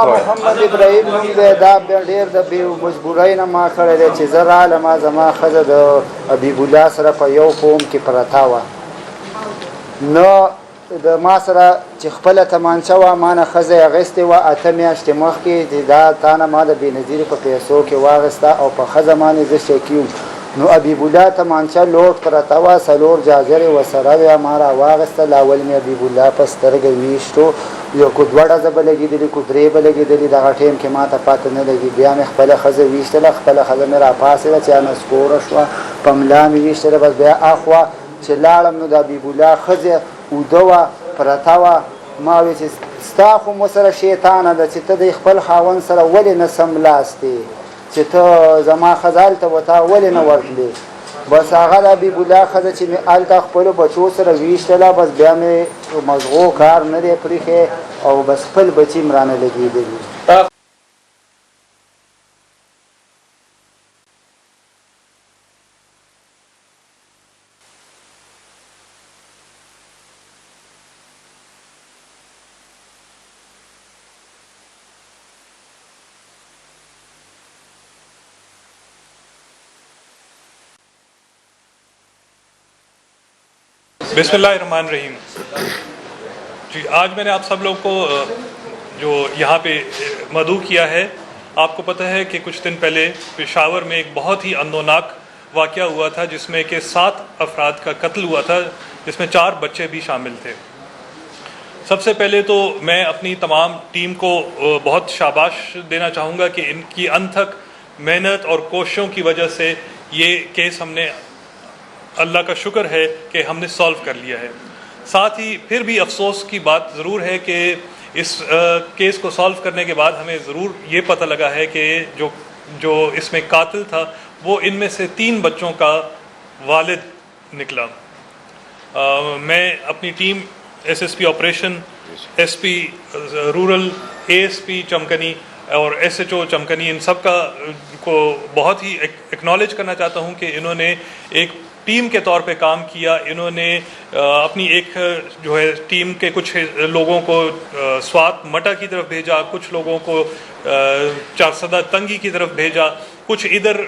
محمد ابراهیم نوم دی. دا ډېر د مجبورۍ نه ما کړی دی چې زه رالم زما ښځه د حبیب الله سره په یو قوم کې پرته وه. نو د ما سره چې خپله تمانچه وه ما نه ښځه یې اخیستې وه 8 میاشتې مخکې چې دا تا نه ما د بېنظیرې په پیسو کې واخیسته او په ښځه باندې زه شکي وم. نو حبیب الله تمانچه لوډ پرته وه 4 جاجرې ورسره وې ما راواخیستل. اول مې حبیب الله په سترګه ویشتو یو کو 2 ډزه به لګېدلي کو 3 به لګېدلي. دغه ټایم کې ما ته پاته نه لګي. بیا مې خپله ښځه ویشتله. خپله ښځه مې راپاسېده چې نسکوره شوه په ملا مې ویشتله. بس بیا اخوا چې لاړم نو د حبیب الله ښځه اوده وه پرته وه. ما وې چې ستا خو مو سره شیطانه ده چې ته د خپل خاوند سره ولې نه سملاستې چې ته زما ښځه هلته و تا ولې نه ورتلې. بس هغه د حبیب الله ښځه چې مې هلته خپلو بچو سره ویشتله بس بیا مې مزغو کار نه دی پرېښی او بس خپل بچي م رانه لګېدلي. بسم اللہ الرحمن الرحیم. جی آج میں نے آپ سب لوگ کو جو یہاں پہ مدعو کیا ہے، آپ کو پتہ ہے کہ کچھ دن پہلے پشاور میں ایک بہت ہی اندوناک واقعہ ہوا تھا جس میں کہ 7 افراد کا قتل ہوا تھا، جس میں 4 بچے بھی شامل تھے. سب سے پہلے تو میں اپنی تمام ٹیم کو بہت شاباش دینا چاہوں گا کہ ان کی انتھک محنت اور کوششوں کی وجہ سے یہ کیس ہم نے اللہ کا شکر ہے کہ ہم نے سالو کر لیا ہے. ساتھ ہی پھر بھی افسوس کی بات ضرور ہے کہ اس کیس کو سالو کرنے کے بعد ہمیں ضرور یہ پتہ لگا ہے کہ جو اس میں قاتل تھا وہ ان میں سے 3 بچوں کا والد نکلا. میں اپنی team SSP operation, SP rural, ASP Chamkani اور SHO چمکنی، ان سب کو بہت ہی ایکنالج کرنا چاہتا ہوں کہ انہوں نے ایک ٹیم کے طور پہ کام کیا. انہوں نے اپنی ایک جو ہے ٹیم کے کچھ لوگوں کو سوات مٹا کی طرف بھیجا، کچھ لوگوں کو چارسدہ تنگی کی طرف بھیجا، کچھ ادھر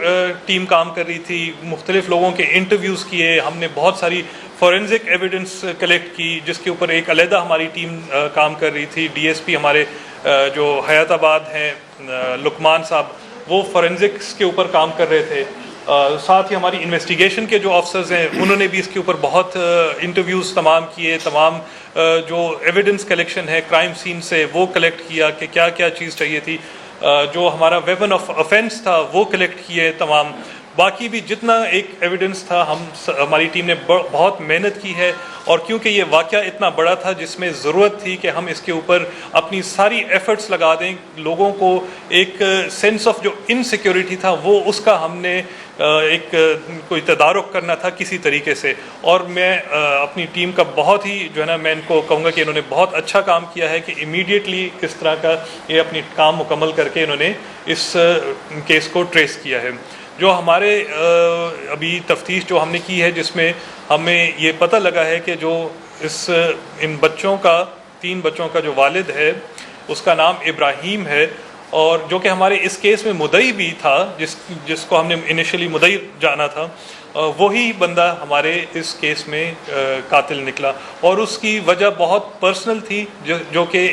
ٹیم کام کر رہی تھی. مختلف لوگوں کے انٹرویوز کیے. ہم نے بہت ساری فورینزک ایویڈنس کلیکٹ کی جس کے اوپر ایک علیحدہ ہماری ٹیم کام کر رہی تھی. DSP ہمارے جو حیات آباد ہیں لقمان صاحب، وہ فورینزکس کے اوپر کام کر رہے تھے. ساتھ ہی ہماری انویسٹیگیشن کے جو آفسرز ہیں انہوں نے بھی اس کے اوپر بہت انٹرویوز تمام کیے. تمام جو ایویڈنس کلیکشن ہے کرائم سین سے وہ کلیکٹ کیا کہ کیا کیا چیز چاہیے تھی. جو ہمارا ویپن آف افینس تھا وہ کلیکٹ کیے تمام. باقی بھی جتنا ایک ایویڈنس تھا ہماری ٹیم نے بہت محنت کی ہے. اور کیونکہ یہ واقعہ اتنا بڑا تھا جس میں ضرورت تھی کہ ہم اس کے اوپر اپنی ساری ایفرٹس لگا دیں. لوگوں کو ایک سینس آف جو انسیکیورٹی تھا وہ اس کا ہم نے ایک کوئی تدارک کرنا تھا کسی طریقے سے. اور میں اپنی ٹیم کا بہت ہی جو ہے نا میں ان کو کہوں گا کہ انہوں نے بہت اچھا کام کیا ہے کہ امیڈیٹلی کس طرح کا یہ اپنی کام مکمل کر کے انہوں نے اس کیس کو ٹریس کیا ہے. جو ہمارے ابھی تفتیش جو ہم نے کی ہے جس میں ہمیں یہ پتہ لگا ہے کہ جو ان بچوں کا 3 بچوں کا جو والد ہے اس کا نام ابراہیم ہے، اور جو کہ ہمارے اس کیس میں مدعی بھی تھا، جس کو ہم نے انیشلی مدعی جانا تھا، وہی بندہ ہمارے اس کیس میں قاتل نکلا. اور اس کی وجہ بہت پرسنل تھی جو کہ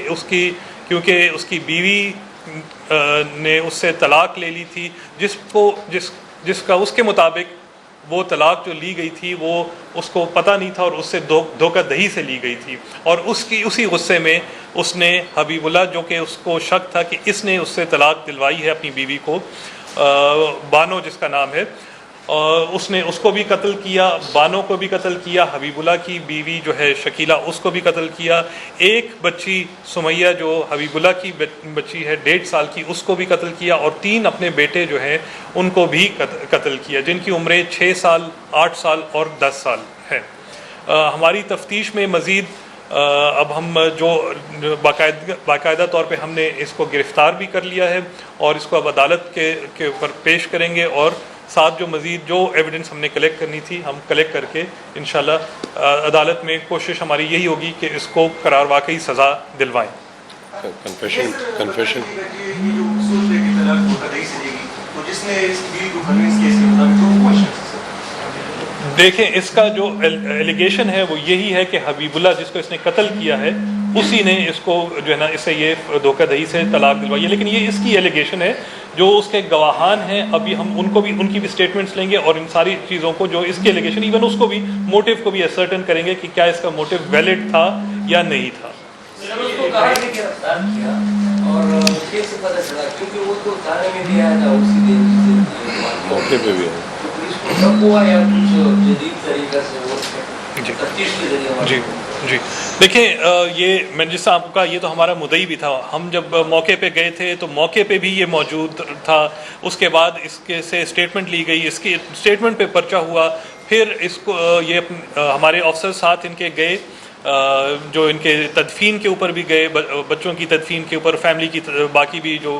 کیونکہ اس کی بیوی نے اس سے طلاق لے لی تھی، جس کا اس کے مطابق وہ طلاق جو لی گئی تھی وہ اس کو پتہ نہیں تھا اور اس سے دھوکہ دہی سے لی گئی تھی. اور اسی غصے میں اس نے حبیب اللہ، جو کہ اس کو شک تھا کہ اس نے اس سے طلاق دلوائی ہے اپنی بیوی کو، بانو جس کا نام ہے، اس نے اس کو بھی قتل کیا، بانو کو بھی قتل کیا، حبیب اللہ کی بیوی جو ہے شکیلہ اس کو بھی قتل کیا. ایک بچی سمیہ جو حبیب اللہ کی بچی ہے 1.5 سال کی، اس کو بھی قتل کیا. اور 3 اپنے بیٹے جو ہیں ان کو بھی قتل کیا، جن کی عمریں 6 سال، 8 سال اور 10 سال ہے. ہماری تفتیش میں مزید اب ہم جو باقاعدہ طور پہ ہم نے اس کو گرفتار بھی کر لیا ہے اور اس کو اب عدالت کے اوپر پیش کریں گے. اور ساتھ جو مزید جو ایویڈنس ہم نے کلیکٹ کرنی تھی ہم کلیکٹ کر کے انشاءاللہ عدالت میں کوشش ہماری یہی ہوگی کہ اس کو قرار واقعی سزا دلوائیں. کنفیشن دیکھیں اس کا جو ایلیگیشن ہے وہ یہی ہے کہ حبیب اللہ جس کو اس نے قتل کیا ہے اسی نے اس کو جو ہے نا اس سے یہ دھوکہ دہی سے طلاق دلوائی ہے، لیکن یہ اس کی ایلیگیشن ہے. جو اس کے گواہان ہیں ابھی ہم ان کو بھی ان کی بھی اسٹیٹمنٹس لیں گے اور ان ساری چیزوں کو جو اس کی ایلیگیشن ایون اس کو بھی موٹیو کو بھی اسرٹن کریں گے کہ کیا اس کا موٹیو ویلڈ تھا یا نہیں تھا. موقع پہ بھی ہے. جی جی دیکھیں یہ میں جس آپ کا یہ تو ہمارا مدعی بھی تھا. ہم جب موقع پہ گئے تھے تو موقع پہ بھی یہ موجود تھا. اس کے بعد اس کے سے اسٹیٹمنٹ لی گئی، اس کی اسٹیٹمنٹ پہ پرچہ ہوا. پھر اس کو یہ ہمارے افسر ساتھ ان کے گئے جو ان کے تدفین کے اوپر بھی گئے، بچوں کی تدفین کے اوپر، فیملی کی باقی بھی جو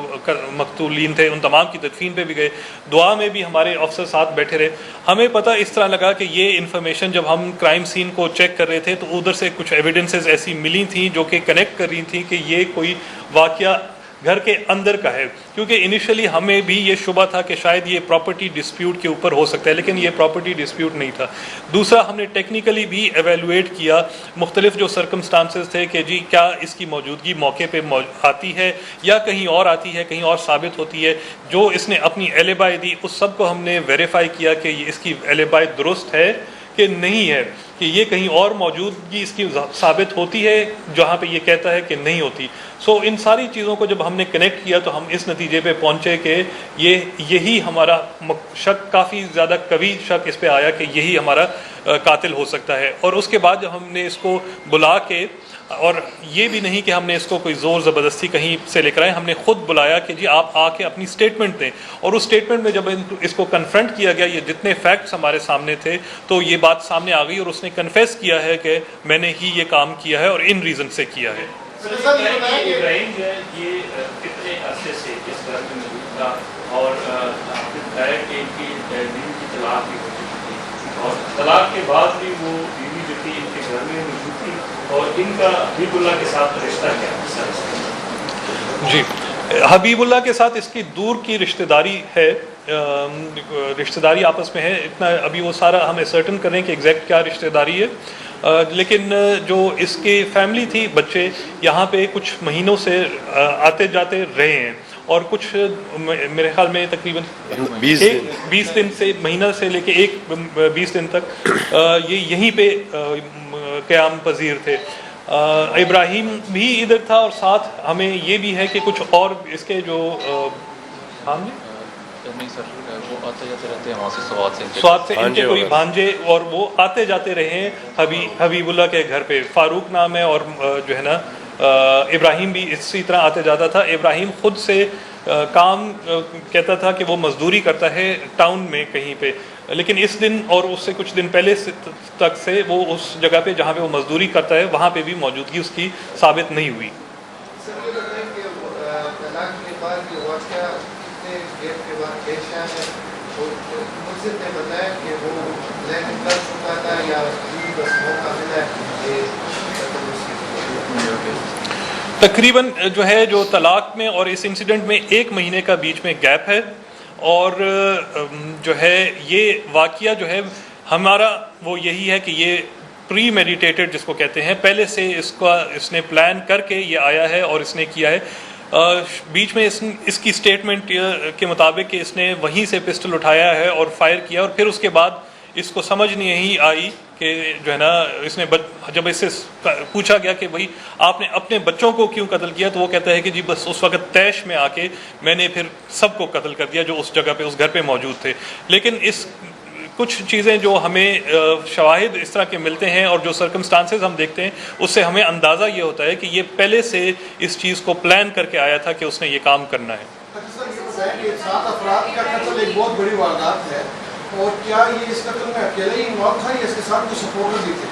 مقتولین تھے ان تمام کی تدفین پہ بھی گئے. دعا میں بھی ہمارے افسر ساتھ بیٹھے رہے. ہمیں پتہ اس طرح لگا کہ یہ انفارمیشن جب ہم کرائم سین کو چیک کر رہے تھے تو ادھر سے کچھ ایویڈنسز ایسی ملی تھیں جو کہ کنیکٹ کر رہی تھیں کہ یہ کوئی واقعہ گھر کے اندر کا ہے، کیونکہ انیشلی ہمیں بھی یہ شبہ تھا کہ شاید یہ پراپرٹی ڈسپیوٹ کے اوپر ہو سکتا ہے، لیکن یہ پراپرٹی ڈسپیوٹ نہیں تھا. دوسرا ہم نے ٹیکنیکلی بھی ایویلویٹ کیا مختلف جو سرکمسٹانسز تھے کہ جی کیا اس کی موجودگی موقع پہ آتی ہے یا کہیں اور آتی ہے، کہیں اور ثابت ہوتی ہے. جو اس نے اپنی ایلیبائی دی اس سب کو ہم نے ویریفائی کیا کہ یہ اس کی ایلیبائی درست ہے کہ نہیں ہے، کہ یہ کہیں اور موجودگی اس کی ثابت ہوتی ہے جہاں پہ یہ کہتا ہے کہ نہیں ہوتی. سو ان ساری چیزوں کو جب ہم نے کنیکٹ کیا تو ہم اس نتیجے پہ پہنچے کہ یہی ہمارا شک، کافی زیادہ قوی شک اس پہ آیا کہ یہی ہمارا قاتل ہو سکتا ہے. اور اس کے بعد جب ہم نے اس کو بلا کے، اور یہ بھی نہیں کہ ہم نے اس کو کوئی زور زبردستی کہیں سے لے کر آئے، ہم نے خود بلایا کہ جی آپ آ کے اپنی اسٹیٹمنٹ دیں. اور اس اسٹیٹمنٹ میں جب اس کو کنفرنٹ کیا گیا، یہ جتنے فیکٹس ہمارے سامنے تھے تو یہ بات سامنے آ گئی اور اس نے کنفیس کیا ہے کہ میں نے ہی یہ کام کیا ہے اور ان ریزن سے کیا ہے. ابراہیم جو ہے یہ کتنے عرصے سے اس گھر میں موجود تھا اور آپ نے بتایا کہ ان کی بیوی کی طلاق بھی ہو چکی تھی اور طلاق کے بعد بھی وہ بیوی جو تھی ان کے گھر میں موجود تھی اور ان کا حبیب اللہ کے ساتھ رشتہ کیا ہے؟ جی حبیب اللہ کے ساتھ اس کی دور کی رشتہ داری ہے، رشتہ داری آپس میں ہے. اتنا ابھی وہ سارا ہم اسرٹن کریں کہ ایگزیکٹ کیا رشتہ داری ہے، لیکن جو اس کی فیملی تھی، بچے یہاں پہ کچھ مہینوں سے آتے جاتے رہے ہیں اور کچھ میرے خیال میں تقریباً 20 دن سے، مہینہ سے لے کے 20 دن تک یہ یہیں پہ قیام پذیر تھے. ابراہیم بھی ادھر تھا اور ساتھ ہمیں یہ بھی ہے کہ کچھ اور اس کے جو نہیں سر وہ آتے جاتے رہتے ہیں وہاں سے سوات سے ان کے کوئی بھانجے اور وہ آتے جاتے رہے ہیں حبیب اللہ کے گھر پہ. فاروق نام ہے اور جو ہے نا ابراہیم بھی اسی طرح آتے جاتا تھا. ابراہیم خود سے کام کہتا تھا کہ وہ مزدوری کرتا ہے ٹاؤن میں کہیں پہ، لیکن اس دن اور اس سے کچھ دن پہلے تک سے وہ اس جگہ پہ جہاں پہ وہ مزدوری کرتا ہے وہاں پہ بھی موجودگی اس کی ثابت نہیں ہوئی. تقریباً جو ہے جو طلاق میں اور اس انسیڈنٹ میں 1 مہینے کا بیچ میں گیپ ہے، اور جو ہے یہ واقعہ جو ہے ہمارا وہ یہی ہے کہ یہ پری میڈیٹیٹڈ جس کو کہتے ہیں، پہلے سے اس نے پلان کر کے یہ آیا ہے اور اس نے کیا ہے. بیچ میں اس کی اسٹیٹمنٹ کے مطابق کہ اس نے وہیں سے پسٹل اٹھایا ہے اور فائر کیا، اور پھر اس کے بعد اس کو سمجھ نہیں آئی کہ جو ہے نا اس نے جب اس سے پوچھا گیا کہ بھائی آپ نے اپنے بچوں کو کیوں قتل کیا، تو وہ کہتا ہے کہ جی بس اس وقت تیش میں آ کے میں نے پھر سب کو قتل کر دیا جو اس جگہ پہ اس گھر پہ موجود تھے. لیکن اس کچھ چیزیں جو ہمیں شواہد اس طرح کے ملتے ہیں اور جو سرکمسٹانسز ہم دیکھتے ہیں اس سے ہمیں اندازہ یہ ہوتا ہے کہ یہ پہلے سے اس چیز کو پلان کر کے آیا تھا کہ اس نے یہ کام کرنا ہے. 7 افراد کا قتل ایک بہت بڑی واردات ہے، اور کیا یہ اس قتل میں اکیلے ہی انوالو تھا یا اس کے ساتھ کچھ سپورٹر بھی تھے؟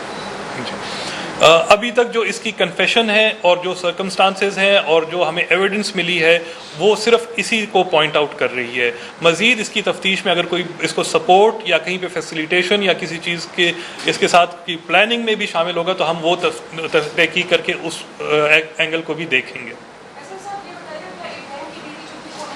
ابھی تک جو اس کی کنفیشن ہے اور جو سرکمسٹانسز ہیں اور جو ہمیں ایویڈنس ملی ہے وہ صرف اسی کو پوائنٹ آؤٹ کر رہی ہے. مزید اس کی تفتیش میں اگر کوئی اس کو سپورٹ یا کہیں پہ فیسیلیٹیشن یا کسی چیز کے اس کے ساتھ کی پلاننگ میں بھی شامل ہوگا تو ہم وہ تحقیق کر کے اس اینگل کو بھی دیکھیں گے.